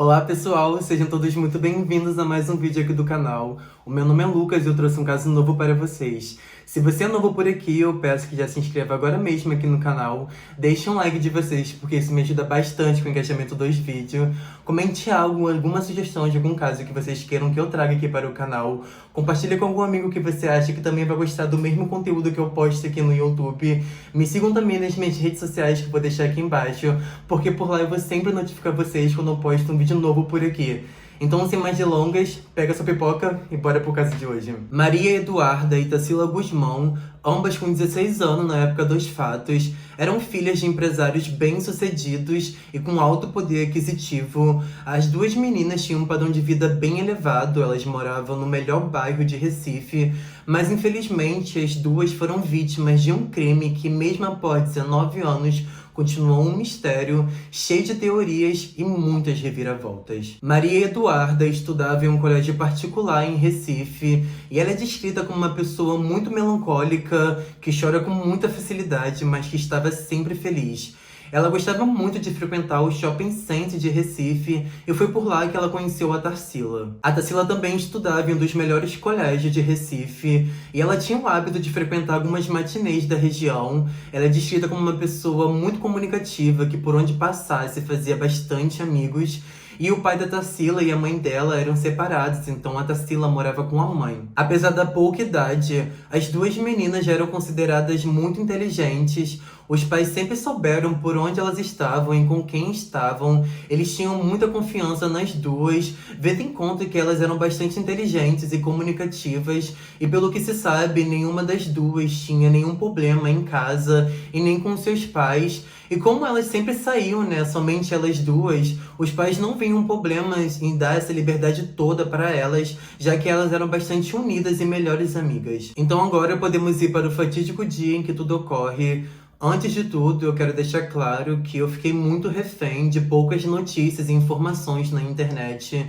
Olá pessoal, sejam todos muito bem-vindos a mais um vídeo aqui do canal. O meu nome é Lucas e eu trouxe um caso novo para vocês. Se você é novo por aqui, eu peço que já se inscreva agora mesmo aqui no canal. Deixe um like de vocês, porque isso me ajuda bastante com o engajamento dos vídeos. Comente algo, alguma sugestão de algum caso que vocês queiram que eu traga aqui para o canal. Compartilhe com algum amigo que você acha que também vai gostar do mesmo conteúdo que eu posto aqui no YouTube. Me sigam também nas minhas redes sociais que eu vou deixar aqui embaixo, porque por lá eu vou sempre notificar vocês quando eu posto um vídeo novo por aqui. Então, sem mais delongas, pega sua pipoca e bora pro caso de hoje. Maria Eduarda e Tarsila Guzmão, ambas com 16 anos na época dos fatos, eram filhas de empresários bem-sucedidos e com alto poder aquisitivo. As duas meninas tinham um padrão de vida bem elevado, elas moravam no melhor bairro de Recife, mas infelizmente as duas foram vítimas de um crime que, mesmo após 19 anos, continuou um mistério, cheio de teorias e muitas reviravoltas. Maria Eduarda estudava em um colégio particular em Recife e ela é descrita como uma pessoa muito melancólica, que chora com muita facilidade, mas que estava sempre feliz. Ela gostava muito de frequentar o Shopping Center de Recife e foi por lá que ela conheceu a Tarsila. A Tarsila também estudava em um dos melhores colégios de Recife e ela tinha o hábito de frequentar algumas matinês da região. Ela é descrita como uma pessoa muito comunicativa, que por onde passasse fazia bastante amigos. E o pai da Tarsila e a mãe dela eram separados, então a Tarsila morava com a mãe. Apesar da pouca idade, as duas meninas já eram consideradas muito inteligentes. Os pais sempre souberam por onde elas estavam e com quem estavam. Eles tinham muita confiança nas duas, vendo em conta que elas eram bastante inteligentes e comunicativas. E pelo que se sabe, nenhuma das duas tinha nenhum problema em casa e nem com seus pais. E como elas sempre saíam, somente elas duas, os pais não viam problemas em dar essa liberdade toda para elas, já que elas eram bastante unidas e melhores amigas. Então agora podemos ir para o fatídico dia em que tudo ocorre. Antes de tudo, eu quero deixar claro que eu fiquei muito refém de poucas notícias e informações na internet.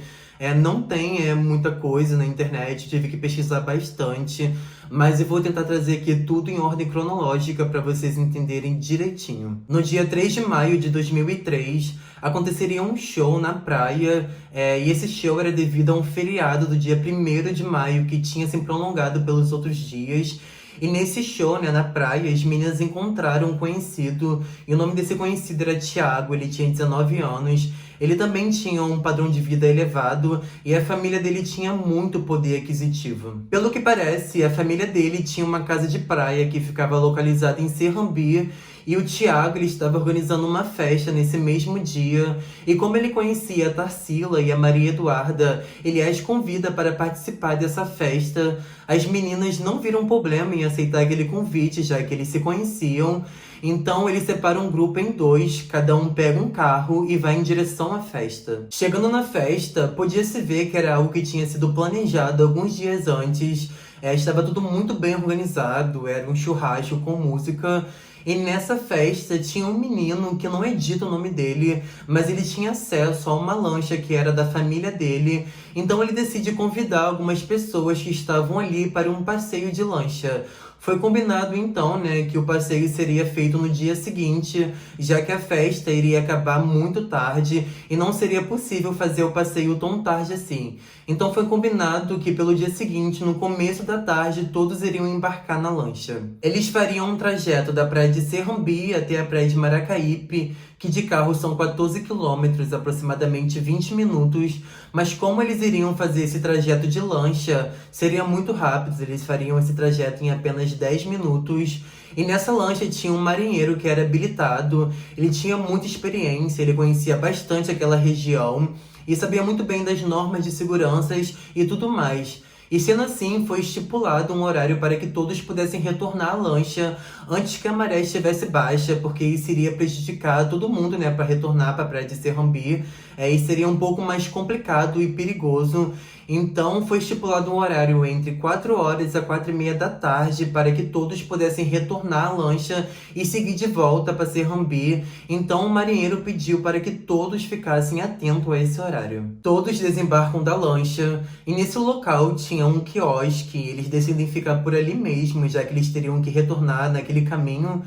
Não tem muita coisa na internet, tive que pesquisar bastante, mas eu vou tentar trazer aqui tudo em ordem cronológica para vocês entenderem direitinho. No dia 3 de maio de 2003, aconteceria um show na praia, e esse show era devido a um feriado do dia 1º de maio, que tinha se prolongado pelos outros dias. E nesse show, na praia, as meninas encontraram um conhecido, e o nome desse conhecido era Thiago, ele tinha 19 anos. Ele também tinha um padrão de vida elevado e a família dele tinha muito poder aquisitivo. Pelo que parece, a família dele tinha uma casa de praia que ficava localizada em Serrambi, e o Thiago ele estava organizando uma festa nesse mesmo dia. E como ele conhecia a Tarsila e a Maria Eduarda, ele as convida para participar dessa festa. As meninas não viram problema em aceitar aquele convite, já que eles se conheciam. Então eles separam um grupo em dois, cada um pega um carro e vai em direção à festa. Chegando na festa, podia-se ver que era algo que tinha sido planejado alguns dias antes. Estava tudo muito bem organizado, era um churrasco com música. E nessa festa tinha um menino que não é dito o nome dele, mas ele tinha acesso a uma lancha que era da família dele. Então ele decide convidar algumas pessoas que estavam ali para um passeio de lancha. Foi combinado então, que o passeio seria feito no dia seguinte, já que a festa iria acabar muito tarde e não seria possível fazer o passeio tão tarde assim. Então foi combinado que pelo dia seguinte, no começo da tarde, todos iriam embarcar na lancha. Eles fariam um trajeto da praia de Serrambi até a praia de Maracaípe, que de carro são 14 quilômetros, aproximadamente 20 minutos, mas como eles iriam fazer esse trajeto de lancha, seria muito rápido, eles fariam esse trajeto em apenas 10 minutos. E nessa lancha tinha um marinheiro que era habilitado, ele tinha muita experiência, ele conhecia bastante aquela região e sabia muito bem das normas de segurança e tudo mais. E sendo assim, foi estipulado um horário para que todos pudessem retornar à lancha antes que a maré estivesse baixa, porque isso iria prejudicar todo mundo, para retornar para a praia de Serrambi. E seria um pouco mais complicado e perigoso. Então foi estipulado um horário entre 4 horas a 4h30 da tarde para que todos pudessem retornar à lancha e seguir de volta para Serrambi. Então o marinheiro pediu para que todos ficassem atentos a esse horário. Todos desembarcam da lancha e nesse local tinha um quiosque. Eles decidem ficar por ali mesmo, já que eles teriam que retornar naquele caminho.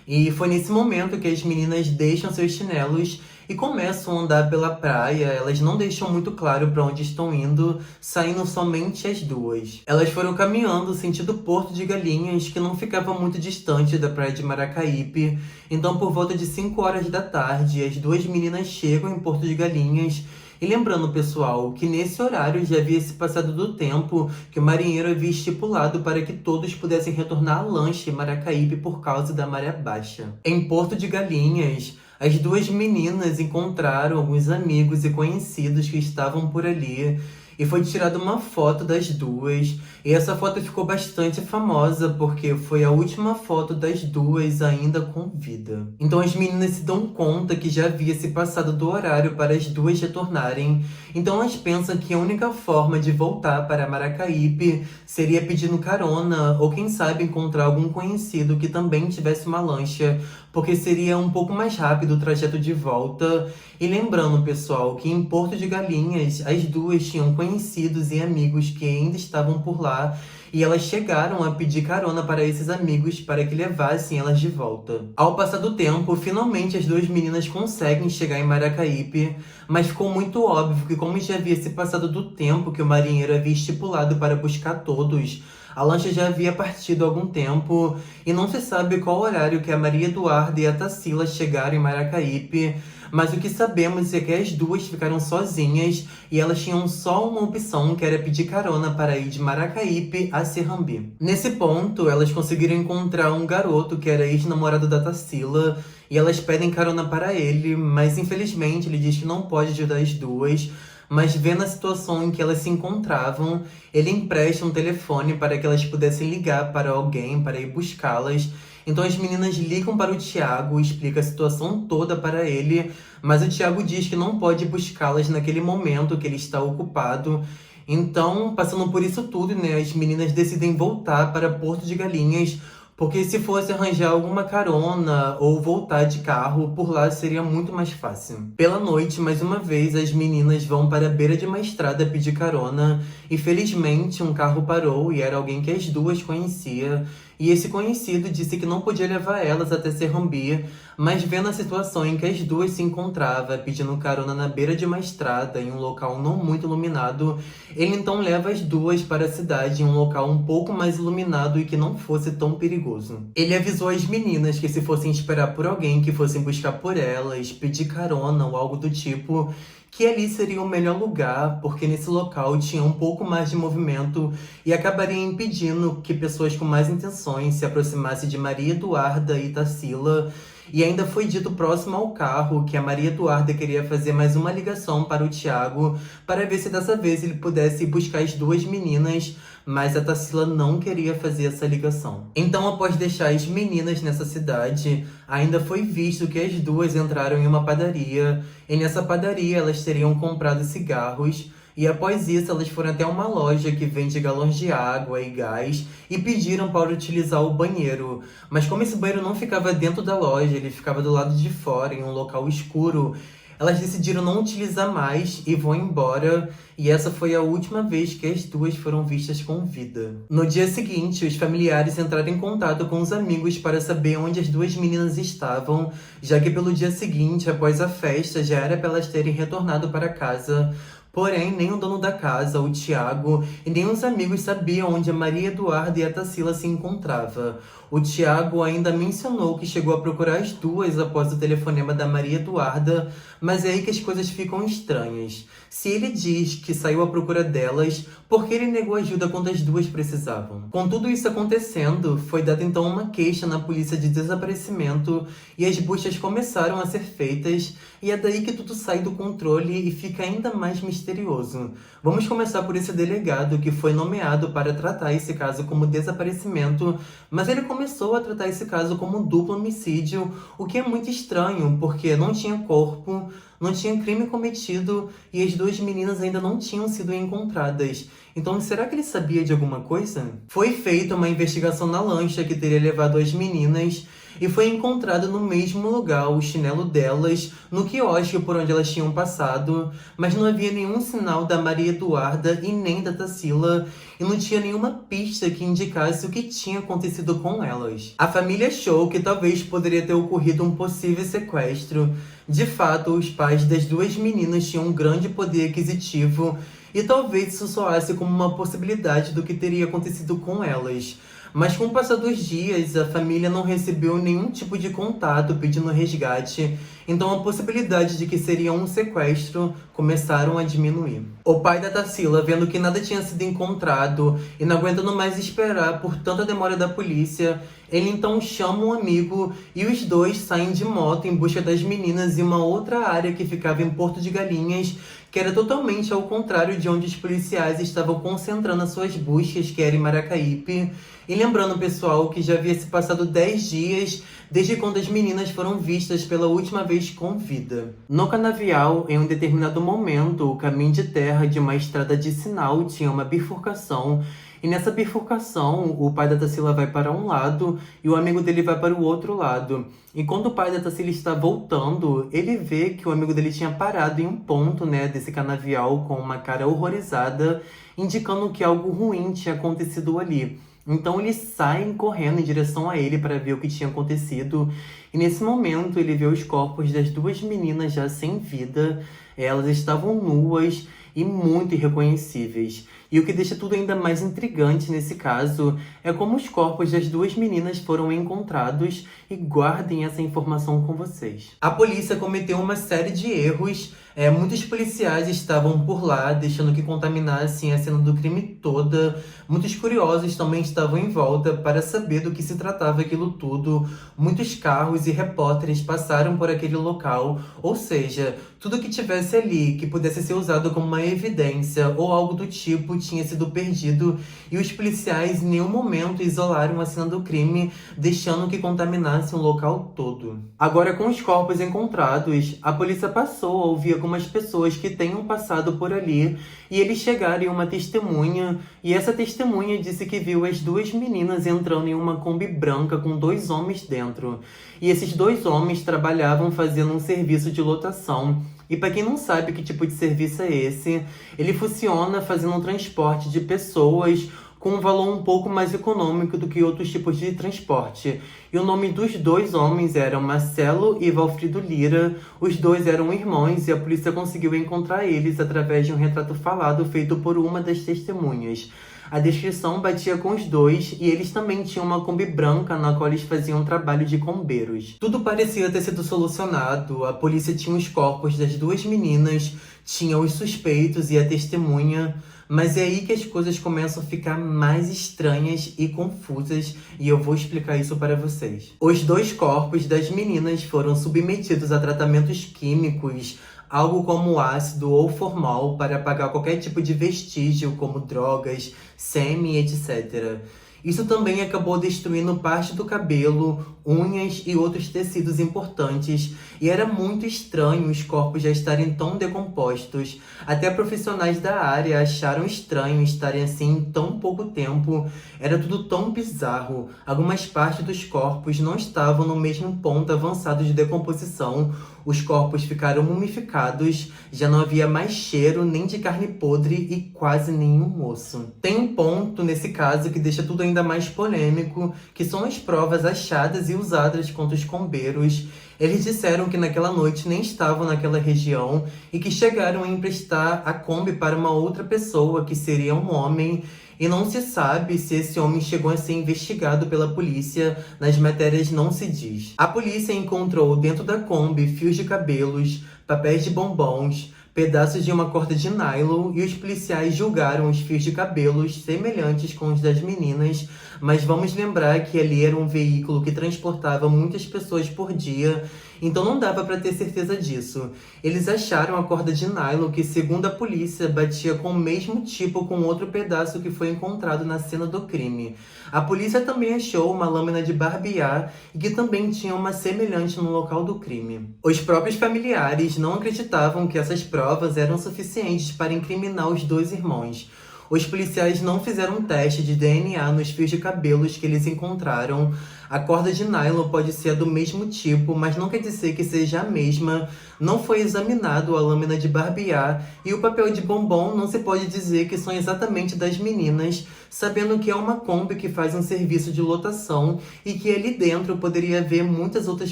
E foi nesse momento que as meninas deixam seus chinelos e começam a andar pela praia. Elas não deixam muito claro para onde estão indo, saindo somente as duas. Elas foram caminhando sentido Porto de Galinhas, que não ficava muito distante da praia de Maracaípe. Então, por volta de 5 horas da tarde, as duas meninas chegam em Porto de Galinhas. E lembrando, pessoal, que nesse horário já havia se passado do tempo que o marinheiro havia estipulado para que todos pudessem retornar à lancha em Maracaípe por causa da maré baixa. Em Porto de Galinhas, as duas meninas encontraram alguns amigos e conhecidos que estavam por ali. E foi tirada uma foto das duas. E essa foto ficou bastante famosa porque foi a última foto das duas ainda com vida. Então as meninas se dão conta que já havia se passado do horário para as duas retornarem. Então elas pensam que a única forma de voltar para Maracaípe seria pedindo carona ou quem sabe encontrar algum conhecido que também tivesse uma lancha, porque seria um pouco mais rápido o trajeto de volta. E lembrando, pessoal, que em Porto de Galinhas, as duas tinham conhecidos e amigos que ainda estavam por lá, e elas chegaram a pedir carona para esses amigos para que levassem elas de volta. Ao passar do tempo, finalmente as duas meninas conseguem chegar em Maracaípe, mas ficou muito óbvio que, como já havia se passado do tempo que o marinheiro havia estipulado para buscar todos, a lancha já havia partido há algum tempo e não se sabe qual horário que a Maria Eduarda e a Tarsila chegaram em Maracaípe, mas o que sabemos é que as duas ficaram sozinhas e elas tinham só uma opção, que era pedir carona para ir de Maracaípe a Serrambi. Nesse ponto, elas conseguiram encontrar um garoto que era ex-namorado da Tarsila e elas pedem carona para ele, mas infelizmente ele diz que não pode ajudar as duas. Mas vendo a situação em que elas se encontravam, ele empresta um telefone para que elas pudessem ligar para alguém para ir buscá-las. Então as meninas ligam para o Thiago, explica a situação toda para ele, mas o Thiago diz que não pode buscá-las naquele momento, que ele está ocupado. Então, passando por isso tudo, né, as meninas decidem voltar para Porto de Galinhas, porque se fosse arranjar alguma carona ou voltar de carro, por lá seria muito mais fácil. Pela noite, mais uma vez, as meninas vão para a beira de uma estrada pedir carona e felizmente um carro parou e era alguém que as duas conheciam. E esse conhecido disse que não podia levar elas até Serrambi, mas vendo a situação em que as duas se encontravam, pedindo carona na beira de uma estrada, em um local não muito iluminado, ele então leva as duas para a cidade, em um local um pouco mais iluminado e que não fosse tão perigoso. Ele avisou as meninas que se fossem esperar por alguém, que fossem buscar por elas, pedir carona ou algo do tipo, que ali seria o melhor lugar, porque nesse local tinha um pouco mais de movimento e acabaria impedindo que pessoas com más intenções se aproximassem de Maria Eduarda e Tarsila. E ainda foi dito próximo ao carro que a Maria Eduarda queria fazer mais uma ligação para o Thiago, para ver se dessa vez ele pudesse ir buscar as duas meninas, mas a Tarsila não queria fazer essa ligação. Então, após deixar as meninas nessa cidade, ainda foi visto que as duas entraram em uma padaria, e nessa padaria elas teriam comprado cigarros. E após isso, elas foram até uma loja que vende galões de água e gás e pediram para utilizar o banheiro. Mas como esse banheiro não ficava dentro da loja, ele ficava do lado de fora, em um local escuro, elas decidiram não utilizar mais e vão embora. E essa foi a última vez que as duas foram vistas com vida. No dia seguinte, os familiares entraram em contato com os amigos para saber onde as duas meninas estavam, já que pelo dia seguinte, após a festa, já era para elas terem retornado para casa. Porém, nem o dono da casa, o Thiago, e nem os amigos sabiam onde a Maria Eduarda e a Tarsila se encontravam. O Thiago ainda mencionou que chegou a procurar as duas após o telefonema da Maria Eduarda, mas é aí que as coisas ficam estranhas. Se ele diz que saiu à procura delas, por que ele negou ajuda quando as duas precisavam? Com tudo isso acontecendo, foi dada então uma queixa na polícia de desaparecimento e as buscas começaram a ser feitas, e é daí que tudo sai do controle e fica ainda mais misterioso. Vamos começar por esse delegado que foi nomeado para tratar esse caso como desaparecimento, mas ele começou a tratar esse caso como duplo homicídio, o que é muito estranho, porque não tinha corpo, não tinha crime cometido e as duas meninas ainda não tinham sido encontradas. Então, será que ele sabia de alguma coisa? Foi feita uma investigação na lancha que teria levado as meninas e foi encontrado no mesmo lugar o chinelo delas, no quiosque por onde elas tinham passado, mas não havia nenhum sinal da Maria Eduarda e nem da Tarsila, e não tinha nenhuma pista que indicasse o que tinha acontecido com elas. A família achou que talvez poderia ter ocorrido um possível sequestro. De fato, os pais das duas meninas tinham um grande poder aquisitivo e talvez isso soasse como uma possibilidade do que teria acontecido com elas. Mas com o passar dos dias, a família não recebeu nenhum tipo de contato pedindo resgate, então a possibilidade de que seria um sequestro começaram a diminuir. O pai da Tarsila, vendo que nada tinha sido encontrado e não aguentando mais esperar por tanta demora da polícia, ele então chama um amigo e os dois saem de moto em busca das meninas em uma outra área que ficava em Porto de Galinhas, que era totalmente ao contrário de onde os policiais estavam concentrando as suas buscas, que era em Maracaípe. E lembrando, pessoal, que já havia se passado 10 dias desde quando as meninas foram vistas pela última vez com vida. No canavial, em um determinado momento, o caminho de terra de uma estrada de sinal tinha uma bifurcação, e nessa bifurcação, o pai da Tarsila vai para um lado e o amigo dele vai para o outro lado. E quando o pai da Tarsila está voltando, ele vê que o amigo dele tinha parado em um ponto, desse canavial com uma cara horrorizada, indicando que algo ruim tinha acontecido ali. Então eles saem correndo em direção a ele para ver o que tinha acontecido. E nesse momento ele vê os corpos das duas meninas já sem vida. Elas estavam nuas e muito irreconhecíveis. E o que deixa tudo ainda mais intrigante nesse caso é como os corpos das duas meninas foram encontrados, e guardem essa informação com vocês. A polícia cometeu uma série de erros. Muitos policiais estavam por lá, deixando que contaminassem a cena do crime toda. Muitos curiosos também estavam em volta para saber do que se tratava aquilo tudo. Muitos carros e repórteres passaram por aquele local, ou seja, tudo que tivesse ali que pudesse ser usado como uma evidência ou algo do tipo tinha sido perdido, e os policiais em nenhum momento isolaram a cena do crime, deixando que contaminasse o local todo. Agora, com os corpos encontrados, a polícia passou a ouvir algumas pessoas que tenham passado por ali, e eles chegaram em uma testemunha, e essa testemunha disse que viu as duas meninas entrando em uma Kombi branca com 2 homens dentro. E esses 2 homens trabalhavam fazendo um serviço de lotação. E para quem não sabe que tipo de serviço é esse, ele funciona fazendo um transporte de pessoas com um valor um pouco mais econômico do que outros tipos de transporte. E o nome dos 2 homens eram Marcelo e Valfrido Lira. Os 2 eram irmãos e a polícia conseguiu encontrar eles através de um retrato falado feito por uma das testemunhas. A descrição batia com os 2 e eles também tinham uma Kombi branca na qual eles faziam trabalho de combeiros. Tudo parecia ter sido solucionado. A polícia tinha os corpos das 2 meninas, tinha os suspeitos e a testemunha. Mas é aí que as coisas começam a ficar mais estranhas e confusas, e eu vou explicar isso para vocês. Os 2 corpos das meninas foram submetidos a tratamentos químicos, algo como ácido ou formal, para apagar qualquer tipo de vestígio, como drogas, sêmen, etc. Isso também acabou destruindo parte do cabelo, unhas e outros tecidos importantes, e era muito estranho os corpos já estarem tão decompostos. Até profissionais da área acharam estranho estarem assim em tão pouco tempo. Era tudo tão bizarro. Algumas partes dos corpos não estavam no mesmo ponto avançado de decomposição. Os corpos ficaram mumificados, já não havia mais cheiro nem de carne podre e quase nenhum osso. Tem um ponto nesse caso que deixa tudo ainda mais polêmico, que são as provas achadas e usadas contra os combeiros. Eles disseram que naquela noite nem estavam naquela região e que chegaram a emprestar a Kombi para uma outra pessoa, que seria um homem, e não se sabe se esse homem chegou a ser investigado pela polícia. Nas matérias não se diz. A polícia encontrou dentro da Kombi fios de cabelos, papéis de bombons, pedaços de uma corda de nylon, e os policiais julgaram os fios de cabelos semelhantes com os das meninas, mas vamos lembrar que ali era um veículo que transportava muitas pessoas por dia, então não dava para ter certeza disso. Eles acharam a corda de nylon que, segundo a polícia, batia com o mesmo tipo com outro pedaço que foi encontrado na cena do crime. A polícia também achou uma lâmina de barbear e que também tinha uma semelhante no local do crime. Os próprios familiares não acreditavam que essas provas eram suficientes para incriminar os 2 irmãos. Os policiais não fizeram um teste de DNA nos fios de cabelos que eles encontraram. A corda de nylon pode ser do mesmo tipo, mas não quer dizer que seja a mesma. Não foi examinado a lâmina de barbear e o papel de bombom não se pode dizer que são exatamente das meninas, sabendo que é uma Kombi que faz um serviço de lotação e que ali dentro poderia haver muitas outras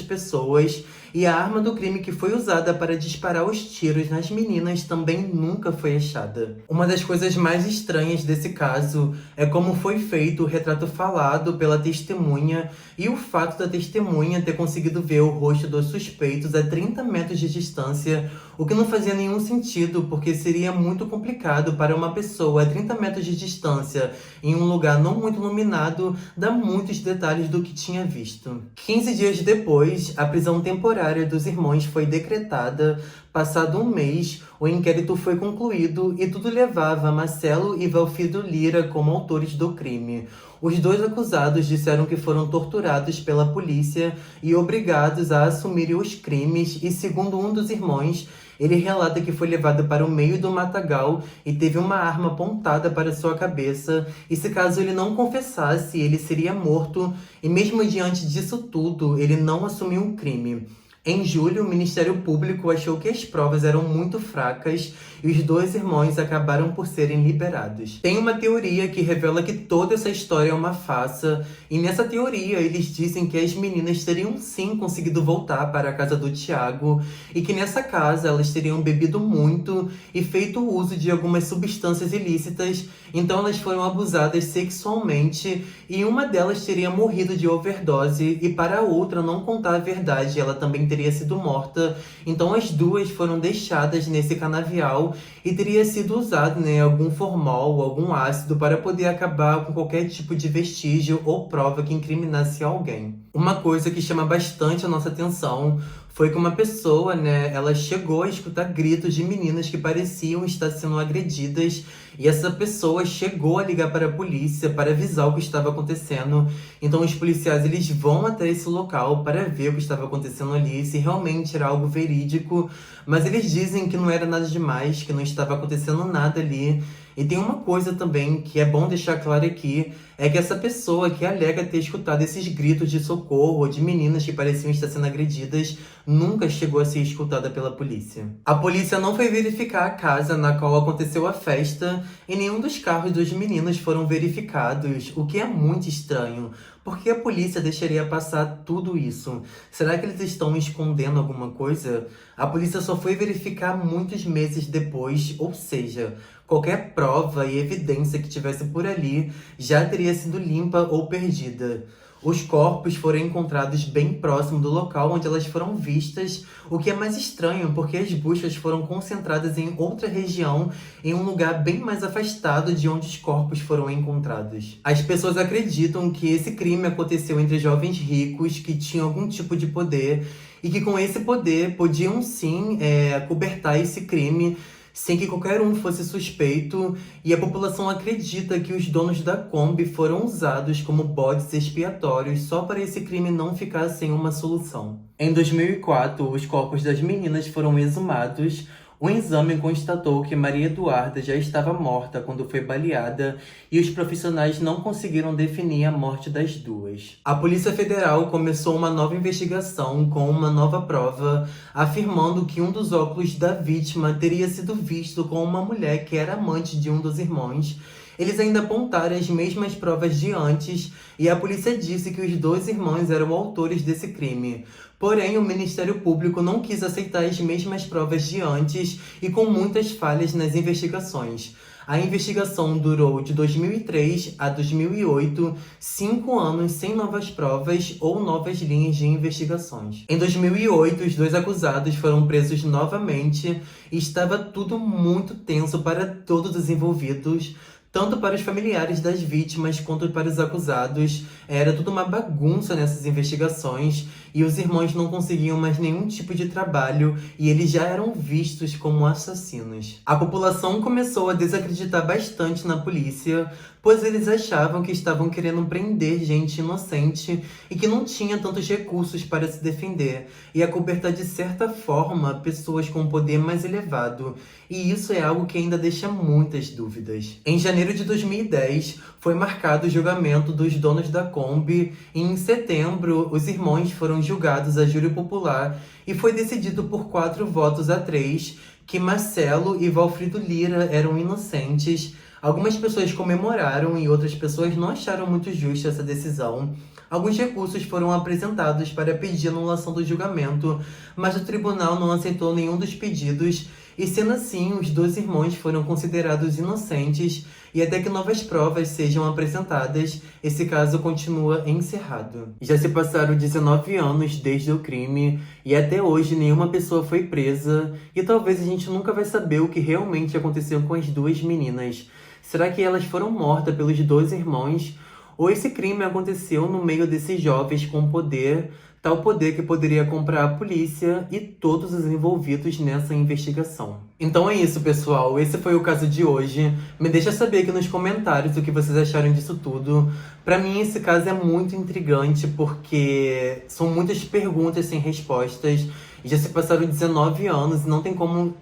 pessoas. E a arma do crime que foi usada para disparar os tiros nas meninas também nunca foi achada. Uma das coisas mais estranhas desse caso é como foi feito o retrato falado pela testemunha e o fato da testemunha ter conseguido ver o rosto dos suspeitos a 30 metros de distância, o que não fazia nenhum sentido, porque seria muito complicado para uma pessoa a 30 metros de distância, em um lugar não muito iluminado, dar muitos detalhes do que tinha visto. 15 dias depois, a prisão temporária dos irmãos foi decretada. Passado um mês, o inquérito foi concluído e tudo levava Marcelo e Valfrido Lira como autores do crime. Os dois acusados disseram que foram torturados pela polícia e obrigados a assumirem os crimes e, segundo um dos irmãos, ele relata que foi levado para o meio do matagal e teve uma arma apontada para sua cabeça, e se caso ele não confessasse, ele seria morto, e mesmo diante disso tudo, ele não assumiu o crime. Em julho, o Ministério Público achou que as provas eram muito fracas e os dois irmãos acabaram por serem liberados. Tem uma teoria que revela que toda essa história é uma farsa, e nessa teoria eles dizem que as meninas teriam sim conseguido voltar para a casa do Thiago e que nessa casa elas teriam bebido muito e feito uso de algumas substâncias ilícitas, então elas foram abusadas sexualmente e uma delas teria morrido de overdose e para a outra não contar a verdade, ela também teria sido morta, então as duas foram deixadas nesse canavial e teria sido usado algum formol, algum ácido para poder acabar com qualquer tipo de vestígio ou prova que incriminasse alguém. Uma coisa que chama bastante a nossa atenção foi que uma pessoa, ela chegou a escutar gritos de meninas que pareciam estar sendo agredidas e essa pessoa chegou a ligar para a polícia para avisar o que estava acontecendo. Então os policiais eles vão até esse local para ver o que estava acontecendo ali, se realmente era algo verídico, mas eles dizem que não era nada demais, que não estava acontecendo nada ali. E tem uma coisa também que é bom deixar claro aqui, é que essa pessoa que alega ter escutado esses gritos de socorro de meninas que pareciam estar sendo agredidas, nunca chegou a ser escutada pela polícia. A polícia não foi verificar a casa na qual aconteceu a festa e nenhum dos carros dos meninos foram verificados, o que é muito estranho. Por que a polícia deixaria passar tudo isso? Será que eles estão escondendo alguma coisa? A polícia só foi verificar muitos meses depois, ou seja, qualquer prova e evidência que tivesse por ali já teria sido limpa ou perdida. Os corpos foram encontrados bem próximo do local onde elas foram vistas, o que é mais estranho porque as buscas foram concentradas em outra região, em um lugar bem mais afastado de onde os corpos foram encontrados. As pessoas acreditam que esse crime aconteceu entre jovens ricos que tinham algum tipo de poder e que com esse poder podiam sim acobertar esse crime sem que qualquer um fosse suspeito, e a população acredita que os donos da Kombi foram usados como bodes expiatórios só para esse crime não ficar sem uma solução. Em 2004, os corpos das meninas foram exumados. O exame constatou que Maria Eduarda já estava morta quando foi baleada e os profissionais não conseguiram definir a morte das duas. A Polícia Federal começou uma nova investigação com uma nova prova, afirmando que um dos óculos da vítima teria sido visto com uma mulher que era amante de um dos irmãos. Eles ainda apontaram as mesmas provas de antes e a polícia disse que os dois irmãos eram autores desse crime. Porém, o Ministério Público não quis aceitar as mesmas provas de antes e com muitas falhas nas investigações. A investigação durou de 2003 a 2008, 5 anos sem novas provas ou novas linhas de investigações. Em 2008, os dois acusados foram presos novamente e estava tudo muito tenso para todos os envolvidos, tanto para os familiares das vítimas quanto para os acusados. Era tudo uma bagunça nessas investigações e os irmãos não conseguiam mais nenhum tipo de trabalho e eles já eram vistos como assassinos. A população começou a desacreditar bastante na polícia, pois eles achavam que estavam querendo prender gente inocente e que não tinha tantos recursos para se defender e acobertar de certa forma pessoas com um poder mais elevado. E isso é algo que ainda deixa muitas dúvidas. Em janeiro janeiro de 2010 foi marcado o julgamento dos donos da Kombi e em setembro os irmãos foram julgados a júri popular e foi decidido por 4 votos a 3 que Marcelo e Valfrido Lira eram inocentes. Algumas pessoas comemoraram e outras pessoas não acharam muito justa essa decisão. Alguns recursos foram apresentados para pedir anulação do julgamento, mas o tribunal não aceitou nenhum dos pedidos e, sendo assim, os 2 irmãos foram considerados inocentes e até que novas provas sejam apresentadas, esse caso continua encerrado. Já se passaram 19 anos desde o crime e até hoje nenhuma pessoa foi presa e talvez a gente nunca vai saber o que realmente aconteceu com as 2 meninas. Será que elas foram mortas pelos 2 irmãos? Ou esse crime aconteceu no meio desses jovens com poder, tal poder que poderia comprar a polícia e todos os envolvidos nessa investigação? Então é isso, pessoal. Esse foi o caso de hoje. Me deixa saber aqui nos comentários o que vocês acharam disso tudo. Pra mim, esse caso é muito intrigante porque são muitas perguntas sem respostas. Já se passaram 19 anos e não tem como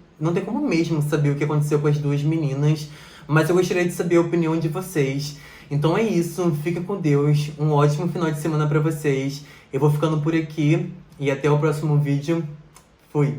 mesmo saber o que aconteceu com as 2 meninas. Mas eu gostaria de saber a opinião de vocês. Então é isso, fica com Deus, um ótimo final de semana pra vocês. Eu vou ficando por aqui e até o próximo vídeo. Fui!